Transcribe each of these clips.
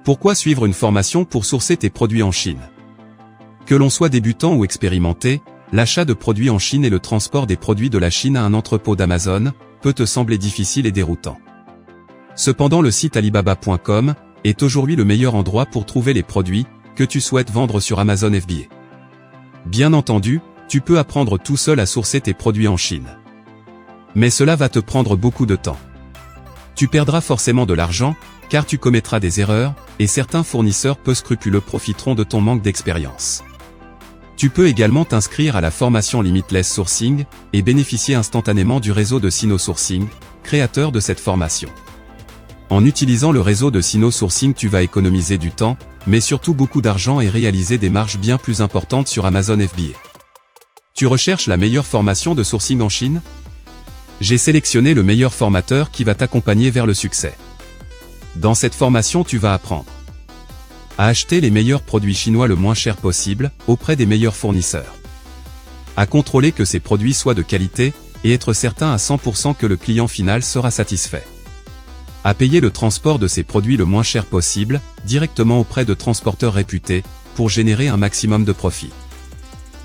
Pourquoi suivre une formation pour sourcer tes produits en Chine? Que l'on soit débutant ou expérimenté, l'achat de produits en Chine et le transport des produits de la Chine à un entrepôt d'Amazon peut te sembler difficile et déroutant. Cependant, le site Alibaba.com est aujourd'hui le meilleur endroit pour trouver les produits que tu souhaites vendre sur Amazon FBA. Bien entendu, tu peux apprendre tout seul à sourcer tes produits en Chine. Mais cela va te prendre beaucoup de temps. Tu perdras forcément de l'argent, car tu commettras des erreurs, et certains fournisseurs peu scrupuleux profiteront de ton manque d'expérience. Tu peux également t'inscrire à la formation Limitless Sourcing, et bénéficier instantanément du réseau de Sino Sourcing, créateur de cette formation. En utilisant le réseau de Sino Sourcing, tu vas économiser du temps, mais surtout beaucoup d'argent et réaliser des marges bien plus importantes sur Amazon FBA. Tu recherches la meilleure formation de sourcing en Chine? J'ai sélectionné le meilleur formateur qui va t'accompagner vers le succès. Dans cette formation, tu vas apprendre à acheter les meilleurs produits chinois le moins cher possible, auprès des meilleurs fournisseurs. À contrôler que ces produits soient de qualité, et être certain à 100% que le client final sera satisfait. À payer le transport de ces produits le moins cher possible, directement auprès de transporteurs réputés, pour générer un maximum de profit.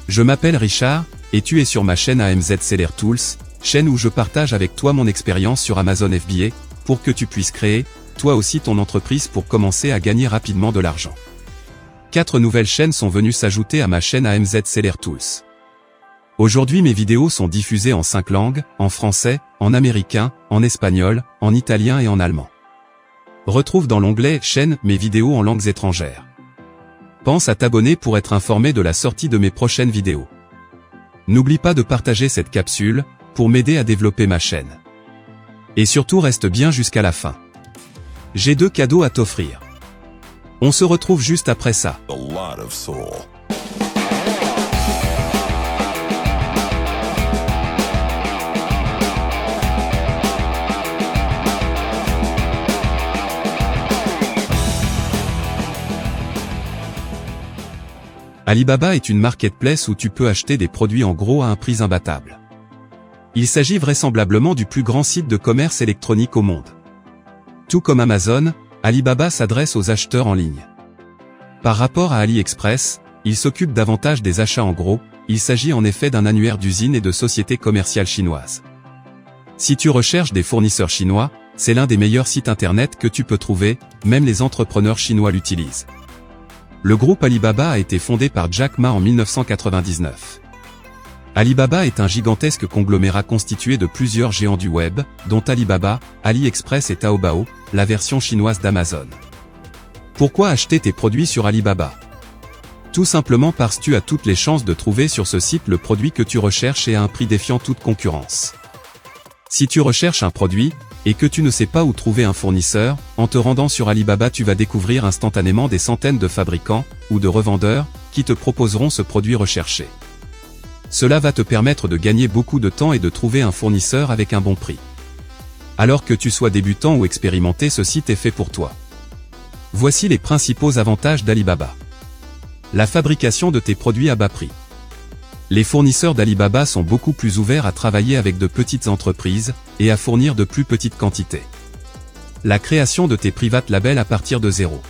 Je m'appelle Richard, et tu es sur ma chaîne AMZ Seller Tools, chaîne où je partage avec toi mon expérience sur Amazon FBA, pour que tu puisses créer, toi aussi ton entreprise pour commencer à gagner rapidement de l'argent. 4 nouvelles chaînes sont venues s'ajouter à ma chaîne AMZ Seller Tools. Aujourd'hui mes vidéos sont diffusées en 5 langues, en français, en américain, en espagnol, en italien et en allemand. Retrouve dans l'onglet « Chaîne » mes vidéos en langues étrangères. Pense à t'abonner pour être informé de la sortie de mes prochaines vidéos. N'oublie pas de partager cette capsule, pour m'aider à développer ma chaîne. Et surtout reste bien jusqu'à la fin. J'ai 2 cadeaux à t'offrir. On se retrouve juste après ça. Alibaba est une marketplace où tu peux acheter des produits en gros à un prix imbattable. Il s'agit vraisemblablement du plus grand site de commerce électronique au monde. Tout comme Amazon, Alibaba s'adresse aux acheteurs en ligne. Par rapport à AliExpress, il s'occupe davantage des achats en gros, il s'agit en effet d'un annuaire d'usines et de sociétés commerciales chinoises. Si tu recherches des fournisseurs chinois, c'est l'un des meilleurs sites internet que tu peux trouver, même les entrepreneurs chinois l'utilisent. Le groupe Alibaba a été fondé par Jack Ma en 1999. Alibaba est un gigantesque conglomérat constitué de plusieurs géants du web, dont Alibaba, AliExpress et Taobao, la version chinoise d'Amazon. Pourquoi acheter tes produits sur Alibaba? Tout simplement parce que tu as toutes les chances de trouver sur ce site le produit que tu recherches et à un prix défiant toute concurrence. Si tu recherches un produit, et que tu ne sais pas où trouver un fournisseur, en te rendant sur Alibaba tu vas découvrir instantanément des centaines de fabricants, ou de revendeurs, qui te proposeront ce produit recherché. Cela va te permettre de gagner beaucoup de temps et de trouver un fournisseur avec un bon prix. Alors que tu sois débutant ou expérimenté, ce site est fait pour toi. Voici les principaux avantages d'Alibaba. La fabrication de tes produits à bas prix. Les fournisseurs d'Alibaba sont beaucoup plus ouverts à travailler avec de petites entreprises, et à fournir de plus petites quantités. La création de tes private labels à partir de zéro.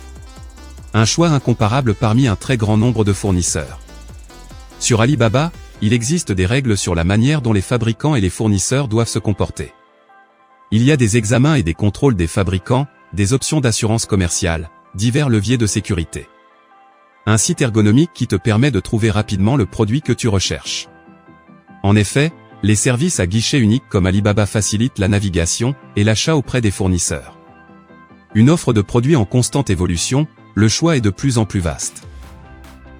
Un choix incomparable parmi un très grand nombre de fournisseurs. Sur Alibaba, il existe des règles sur la manière dont les fabricants et les fournisseurs doivent se comporter. Il y a des examens et des contrôles des fabricants, des options d'assurance commerciale, divers leviers de sécurité. Un site ergonomique qui te permet de trouver rapidement le produit que tu recherches. En effet, les services à guichet unique comme Alibaba facilitent la navigation et l'achat auprès des fournisseurs. Une offre de produits en constante évolution, le choix est de plus en plus vaste.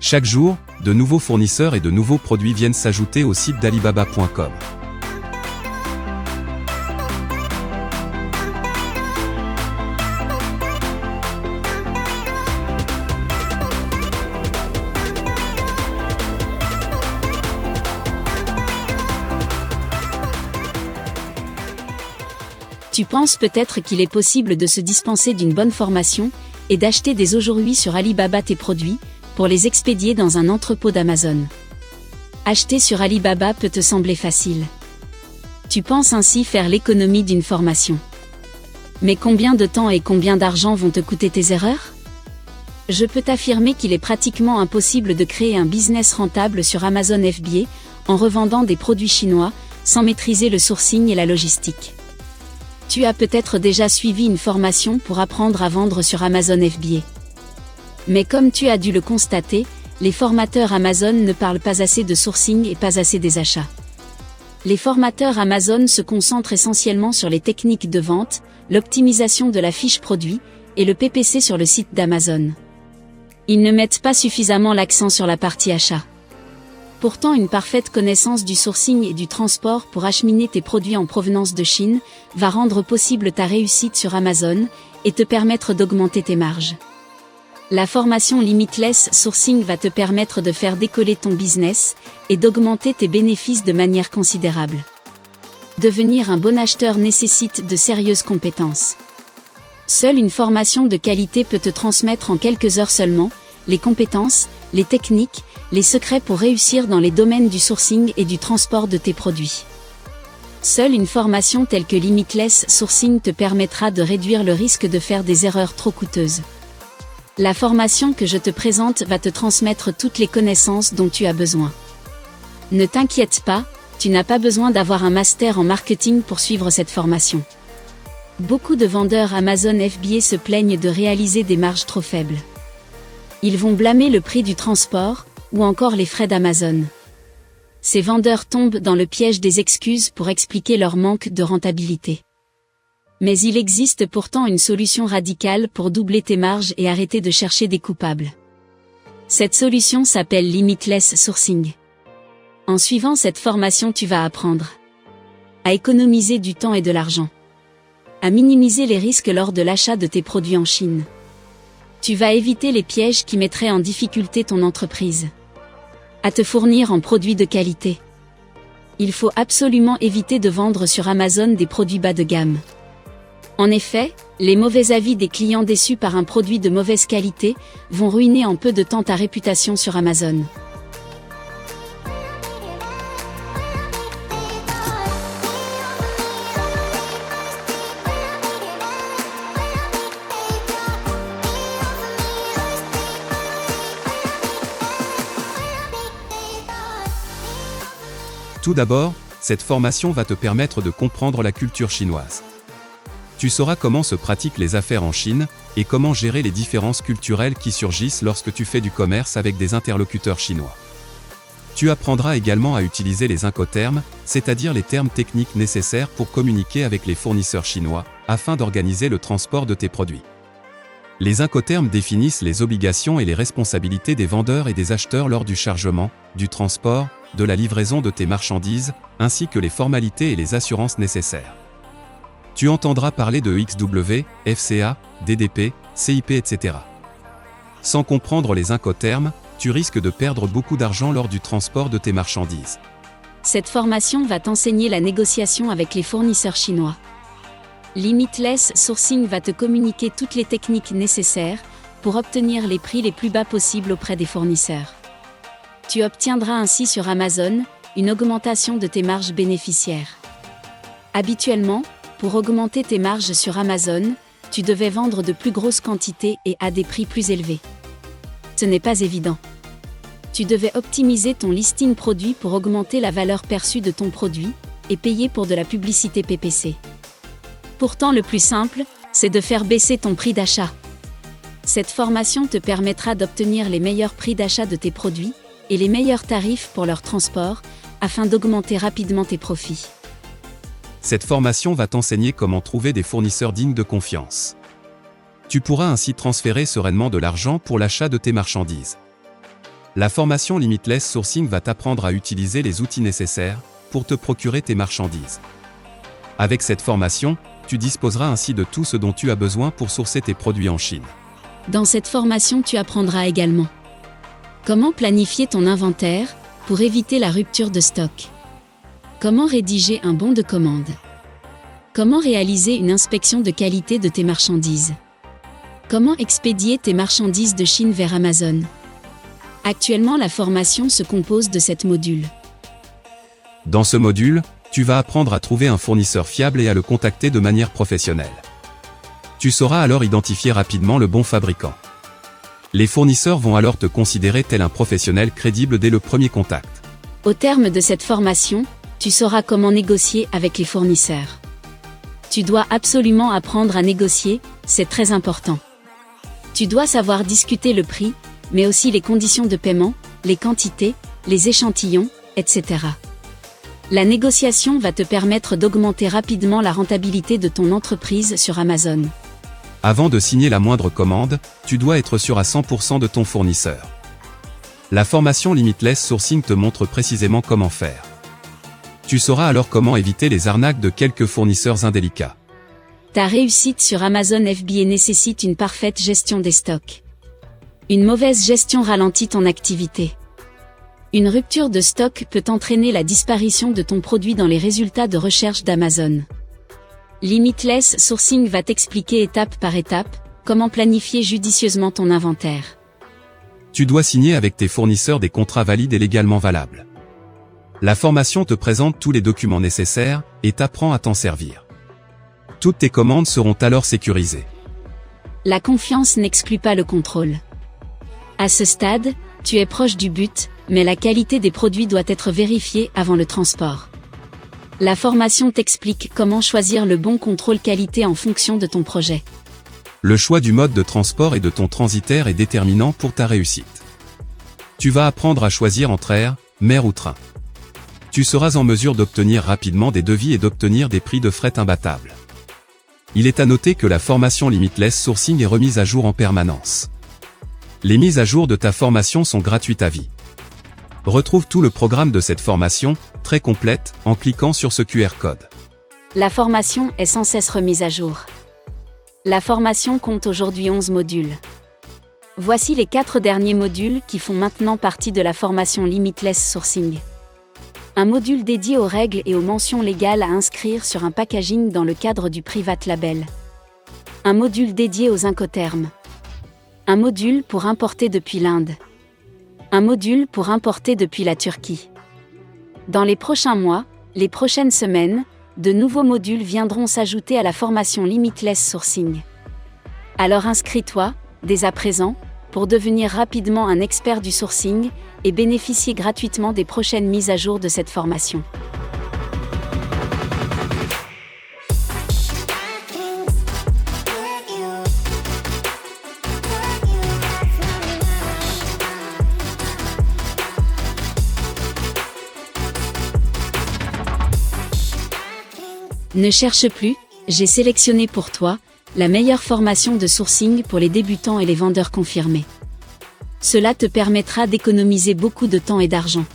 Chaque jour, de nouveaux fournisseurs et de nouveaux produits viennent s'ajouter au site d'Alibaba.com. Tu penses peut-être qu'il est possible de se dispenser d'une bonne formation, et d'acheter dès aujourd'hui sur Alibaba tes produits, pour les expédier dans un entrepôt d'Amazon. Acheter sur Alibaba peut te sembler facile. Tu penses ainsi faire l'économie d'une formation. Mais combien de temps et combien d'argent vont te coûter tes erreurs? Je peux t'affirmer qu'il est pratiquement impossible de créer un business rentable sur Amazon FBA, en revendant des produits chinois, sans maîtriser le sourcing et la logistique. Tu as peut-être déjà suivi une formation pour apprendre à vendre sur Amazon FBA. Mais comme tu as dû le constater, les formateurs Amazon ne parlent pas assez de sourcing et pas assez des achats. Les formateurs Amazon se concentrent essentiellement sur les techniques de vente, l'optimisation de la fiche produit, et le PPC sur le site d'Amazon. Ils ne mettent pas suffisamment l'accent sur la partie achat. Pourtant, une parfaite connaissance du sourcing et du transport pour acheminer tes produits en provenance de Chine va rendre possible ta réussite sur Amazon et te permettre d'augmenter tes marges. La formation Limitless Sourcing va te permettre de faire décoller ton business et d'augmenter tes bénéfices de manière considérable. Devenir un bon acheteur nécessite de sérieuses compétences. Seule une formation de qualité peut te transmettre en quelques heures seulement les compétences, les techniques, les secrets pour réussir dans les domaines du sourcing et du transport de tes produits. Seule une formation telle que Limitless Sourcing te permettra de réduire le risque de faire des erreurs trop coûteuses. La formation que je te présente va te transmettre toutes les connaissances dont tu as besoin. Ne t'inquiète pas, tu n'as pas besoin d'avoir un master en marketing pour suivre cette formation. Beaucoup de vendeurs Amazon FBA se plaignent de réaliser des marges trop faibles. Ils vont blâmer le prix du transport, ou encore les frais d'Amazon. Ces vendeurs tombent dans le piège des excuses pour expliquer leur manque de rentabilité. Mais il existe pourtant une solution radicale pour doubler tes marges et arrêter de chercher des coupables. Cette solution s'appelle Limitless Sourcing. En suivant cette formation, tu vas apprendre à économiser du temps et de l'argent, à minimiser les risques lors de l'achat de tes produits en Chine. Tu vas éviter les pièges qui mettraient en difficulté ton entreprise, à te fournir en produits de qualité. Il faut absolument éviter de vendre sur Amazon des produits bas de gamme. En effet, les mauvais avis des clients déçus par un produit de mauvaise qualité vont ruiner en peu de temps ta réputation sur Amazon. Tout d'abord, cette formation va te permettre de comprendre la culture chinoise. Tu sauras comment se pratiquent les affaires en Chine, et comment gérer les différences culturelles qui surgissent lorsque tu fais du commerce avec des interlocuteurs chinois. Tu apprendras également à utiliser les incoterms, c'est-à-dire les termes techniques nécessaires pour communiquer avec les fournisseurs chinois, afin d'organiser le transport de tes produits. Les incoterms définissent les obligations et les responsabilités des vendeurs et des acheteurs lors du chargement, du transport, de la livraison de tes marchandises, ainsi que les formalités et les assurances nécessaires. Tu entendras parler de XW, FCA, DDP, CIP, etc. Sans comprendre les incoterms, tu risques de perdre beaucoup d'argent lors du transport de tes marchandises. Cette formation va t'enseigner la négociation avec les fournisseurs chinois. Limitless Sourcing va te communiquer toutes les techniques nécessaires pour obtenir les prix les plus bas possibles auprès des fournisseurs. Tu obtiendras ainsi sur Amazon une augmentation de tes marges bénéficiaires. Habituellement, pour augmenter tes marges sur Amazon, tu devais vendre de plus grosses quantités et à des prix plus élevés. Ce n'est pas évident. Tu devais optimiser ton listing produit pour augmenter la valeur perçue de ton produit et payer pour de la publicité PPC. Pourtant, le plus simple, c'est de faire baisser ton prix d'achat. Cette formation te permettra d'obtenir les meilleurs prix d'achat de tes produits et les meilleurs tarifs pour leur transport, afin d'augmenter rapidement tes profits. Cette formation va t'enseigner comment trouver des fournisseurs dignes de confiance. Tu pourras ainsi transférer sereinement de l'argent pour l'achat de tes marchandises. La formation Limitless Sourcing va t'apprendre à utiliser les outils nécessaires pour te procurer tes marchandises. Avec cette formation, tu disposeras ainsi de tout ce dont tu as besoin pour sourcer tes produits en Chine. Dans cette formation, tu apprendras également comment planifier ton inventaire pour éviter la rupture de stock. Comment rédiger un bon de commande. Comment réaliser une inspection de qualité de tes marchandises. Comment expédier tes marchandises de Chine vers Amazon. Actuellement, la formation se compose de 7 modules. Dans ce module, tu vas apprendre à trouver un fournisseur fiable et à le contacter de manière professionnelle. Tu sauras alors identifier rapidement le bon fabricant. Les fournisseurs vont alors te considérer tel un professionnel crédible dès le premier contact. Au terme de cette formation, tu sauras comment négocier avec les fournisseurs. Tu dois absolument apprendre à négocier, c'est très important. Tu dois savoir discuter le prix, mais aussi les conditions de paiement, les quantités, les échantillons, etc. La négociation va te permettre d'augmenter rapidement la rentabilité de ton entreprise sur Amazon. Avant de signer la moindre commande, tu dois être sûr à 100% de ton fournisseur. La formation Limitless Sourcing te montre précisément comment faire. Tu sauras alors comment éviter les arnaques de quelques fournisseurs indélicats. Ta réussite sur Amazon FBA nécessite une parfaite gestion des stocks. Une mauvaise gestion ralentit ton activité. Une rupture de stock peut entraîner la disparition de ton produit dans les résultats de recherche d'Amazon. Limitless Sourcing va t'expliquer étape par étape comment planifier judicieusement ton inventaire. Tu dois signer avec tes fournisseurs des contrats valides et légalement valables. La formation te présente tous les documents nécessaires et t'apprend à t'en servir. Toutes tes commandes seront alors sécurisées. La confiance n'exclut pas le contrôle. À ce stade, tu es proche du but, mais la qualité des produits doit être vérifiée avant le transport. La formation t'explique comment choisir le bon contrôle qualité en fonction de ton projet. Le choix du mode de transport et de ton transitaire est déterminant pour ta réussite. Tu vas apprendre à choisir entre air, mer ou train. Tu seras en mesure d'obtenir rapidement des devis et d'obtenir des prix de fret imbattables. Il est à noter que la formation Limitless Sourcing est remise à jour en permanence. Les mises à jour de ta formation sont gratuites à vie. Retrouve tout le programme de cette formation, très complète, en cliquant sur ce QR code. La formation est sans cesse remise à jour. La formation compte aujourd'hui 11 modules. Voici les 4 derniers modules qui font maintenant partie de la formation Limitless Sourcing. Un module dédié aux règles et aux mentions légales à inscrire sur un packaging dans le cadre du Private Label. Un module dédié aux incoterms. Un module pour importer depuis l'Inde. Un module pour importer depuis la Turquie. Dans les prochains mois, les prochaines semaines, de nouveaux modules viendront s'ajouter à la formation Limitless Sourcing. Alors inscris-toi, dès à présent, pour devenir rapidement un expert du sourcing et bénéficier gratuitement des prochaines mises à jour de cette formation. Ne cherche plus, j'ai sélectionné pour toi la meilleure formation de sourcing pour les débutants et les vendeurs confirmés. Cela te permettra d'économiser beaucoup de temps et d'argent.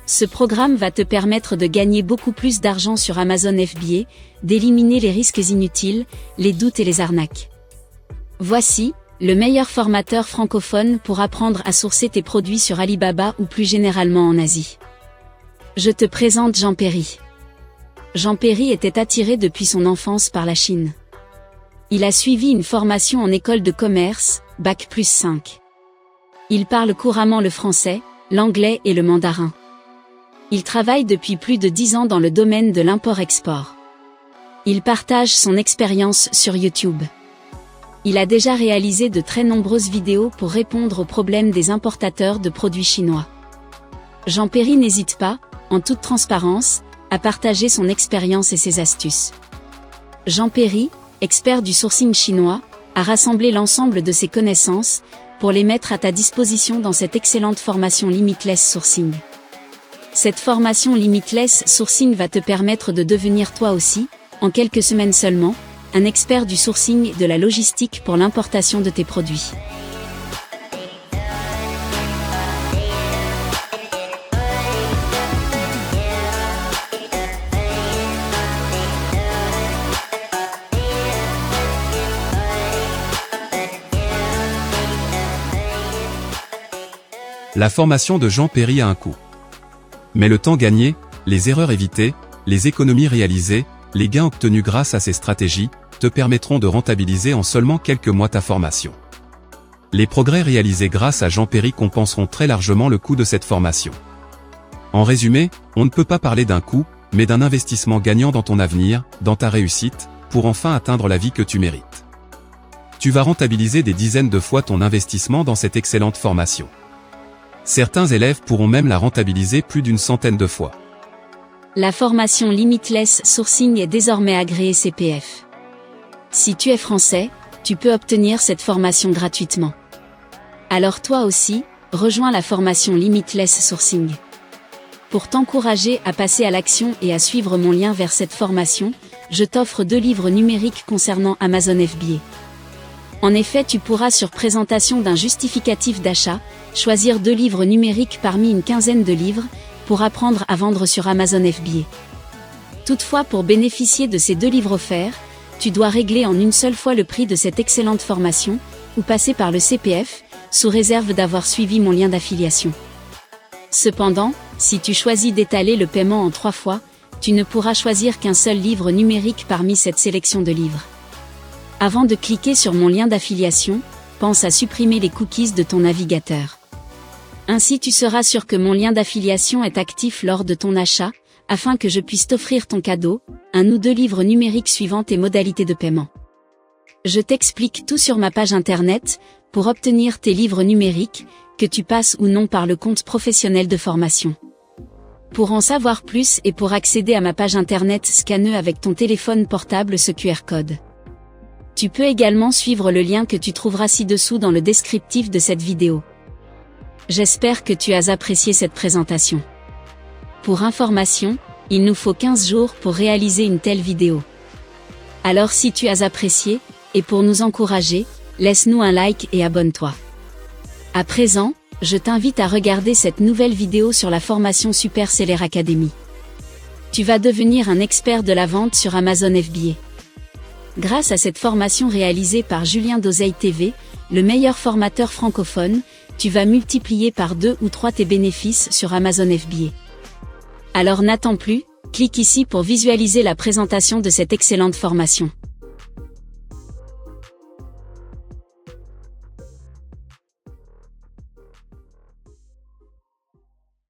Ce programme va te permettre de gagner beaucoup plus d'argent sur Amazon FBA, d'éliminer les risques inutiles, les doutes et les arnaques. Voici le meilleur formateur francophone pour apprendre à sourcer tes produits sur Alibaba ou plus généralement en Asie. Je te présente Jean Perry. Jean Perry était attiré depuis son enfance par la Chine. Il a suivi une formation en école de commerce, Bac+5. Il parle couramment le français, l'anglais et le mandarin. Il travaille depuis plus de 10 ans dans le domaine de l'import-export. Il partage son expérience sur YouTube. Il a déjà réalisé de très nombreuses vidéos pour répondre aux problèmes des importateurs de produits chinois. Jean Perry n'hésite pas, en toute transparence, à partager son expérience et ses astuces. Jean Perry, expert du sourcing chinois, a rassemblé l'ensemble de ses connaissances pour les mettre à ta disposition dans cette excellente formation Limitless Sourcing. Cette formation Limitless Sourcing va te permettre de devenir toi aussi, en quelques semaines seulement, un expert du sourcing et de la logistique pour l'importation de tes produits. La formation de Jean Perry a un coût. Mais le temps gagné, les erreurs évitées, les économies réalisées, les gains obtenus grâce à ces stratégies, te permettront de rentabiliser en seulement quelques mois ta formation. Les progrès réalisés grâce à Jean Perry compenseront très largement le coût de cette formation. En résumé, on ne peut pas parler d'un coût, mais d'un investissement gagnant dans ton avenir, dans ta réussite, pour enfin atteindre la vie que tu mérites. Tu vas rentabiliser des dizaines de fois ton investissement dans cette excellente formation. Certains élèves pourront même la rentabiliser plus d'une centaine de fois. La formation Limitless Sourcing est désormais agréée CPF. Si tu es français, tu peux obtenir cette formation gratuitement. Alors toi aussi, rejoins la formation Limitless Sourcing. Pour t'encourager à passer à l'action et à suivre mon lien vers cette formation, je t'offre 2 livres numériques concernant Amazon FBA. En effet, tu pourras sur présentation d'un justificatif d'achat, choisir 2 livres numériques parmi une quinzaine de livres, pour apprendre à vendre sur Amazon FBA. Toutefois, pour bénéficier de ces 2 livres offerts, tu dois régler en une seule fois le prix de cette excellente formation, ou passer par le CPF, sous réserve d'avoir suivi mon lien d'affiliation. Cependant, si tu choisis d'étaler le paiement en 3 fois, tu ne pourras choisir qu'un seul livre numérique parmi cette sélection de livres. Avant de cliquer sur mon lien d'affiliation, pense à supprimer les cookies de ton navigateur. Ainsi tu seras sûr que mon lien d'affiliation est actif lors de ton achat, afin que je puisse t'offrir ton cadeau, 1 ou 2 livres numériques suivant tes modalités de paiement. Je t'explique tout sur ma page internet, pour obtenir tes livres numériques, que tu passes ou non par le compte professionnel de formation. Pour en savoir plus et pour accéder à ma page internet, scanne avec ton téléphone portable ce QR code. Tu peux également suivre le lien que tu trouveras ci-dessous dans le descriptif de cette vidéo. J'espère que tu as apprécié cette présentation. Pour information, il nous faut 15 jours pour réaliser une telle vidéo. Alors si tu as apprécié, et pour nous encourager, laisse-nous un like et abonne-toi. À présent, je t'invite à regarder cette nouvelle vidéo sur la formation Super Seller Academy. Tu vas devenir un expert de la vente sur Amazon FBA. Grâce à cette formation réalisée par Julien d'Oseille TV, le meilleur formateur francophone, tu vas multiplier par 2 ou 3 tes bénéfices sur Amazon FBA. Alors n'attends plus, clique ici pour visualiser la présentation de cette excellente formation.